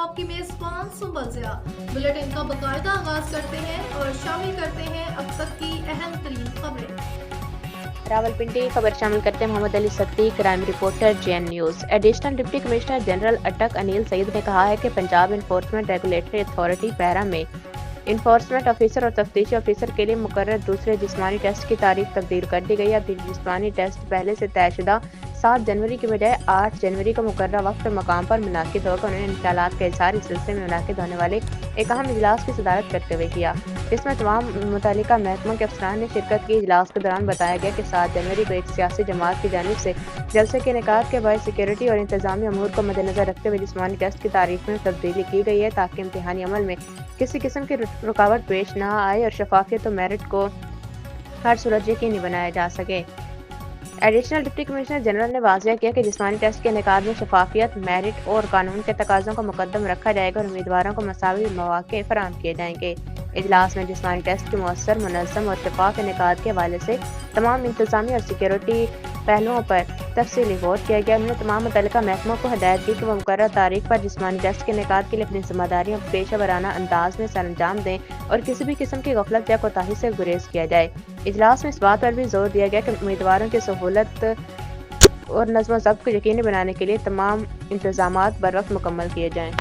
آپ کی میزبان سنبل ضیاء بلیٹن کا باقاعدہ آغاز کرتے ہیں اور شامل کرتے ہیں اب تک کی اہم ترین خبریں۔ راولپنڈی خبر شامل کرتے ہیں Muhammad Ali Siddique, crime reporter J N news. Additional deputy commissioner general Attock Anil Saeed نے کہا ہے کہ Punjab enforcement regulatory authority PERA میں انفورسمنٹ آفیسر اور تفتیشی آفیسر کے لیے مقرر دوسرے جسمانی ٹیسٹ کی تاریخ تبدیل کر دی گئی ہے۔ اب جسمانی ٹیسٹ پہلے سے طے شدہ 7 جنوری کی بجائے 8 جنوری کو مقررہ وقت اور مقام پر منعقد ہوگا۔ انہوں نے ان خیالات کا اظہار اس سلسلے میں منعقد ہونے والے ایک اہم اجلاس کی صدارت کرتے ہوئے کیا، جس میں تمام متعلقہ محکموں کے افسران نے شرکت کی۔ اجلاس کے دوران بتایا گیا کہ 7 جنوری کو ایک سیاسی جماعت کی جانب سے جلسے کے انعقاد کے باعث سیکورٹی اور انتظامی امور کو مدنظر رکھتے ہوئے جسمانی ٹیسٹ کی تاریخ میں تبدیلی کی گئی ہے، تاکہ امتحانی عمل میں کسی قسم کی رکاوٹ پیش نہ آئے اور شفافیت و میرٹ کو ہر صورت یقینی بنایا جا سکے۔ ایڈیشنل ڈپٹی کمشنر جنرل نے واضح کیا کہ جسمانی ٹیسٹ کے انعقاد میں شفافیت، میرٹ اور قانون کے تقاضوں کو مقدم رکھا جائے گا اور امیدواروں کو مساوی مواقع فراہم کیے جائیں گے۔ اجلاس میں جسمانی ٹیسٹ کے مؤثر، منظم اور شفاف انعقاد کے حوالے سے تمام انتظامی اور سیکورٹی پہلوؤں پر تفصیلی غور کیا گیا۔ انہوں نے تمام متعلقہ محکموں کو ہدایت دی کہ وہ مقررہ تاریخ پر جسمانی ٹیسٹ کے انعقاد کے لیے اپنی ذمہ داریوں کو پیشہ ورانہ انداز میں سر انجام دیں اور کسی بھی قسم کی غفلت یا کوتاہی سے گریز کیا جائے۔ اجلاس میں اس بات پر بھی زور دیا گیا کہ امیدواروں کی سہولت اور نظم و ضبط کو یقینی بنانے کے لیے تمام انتظامات بروقت مکمل کیے جائیں۔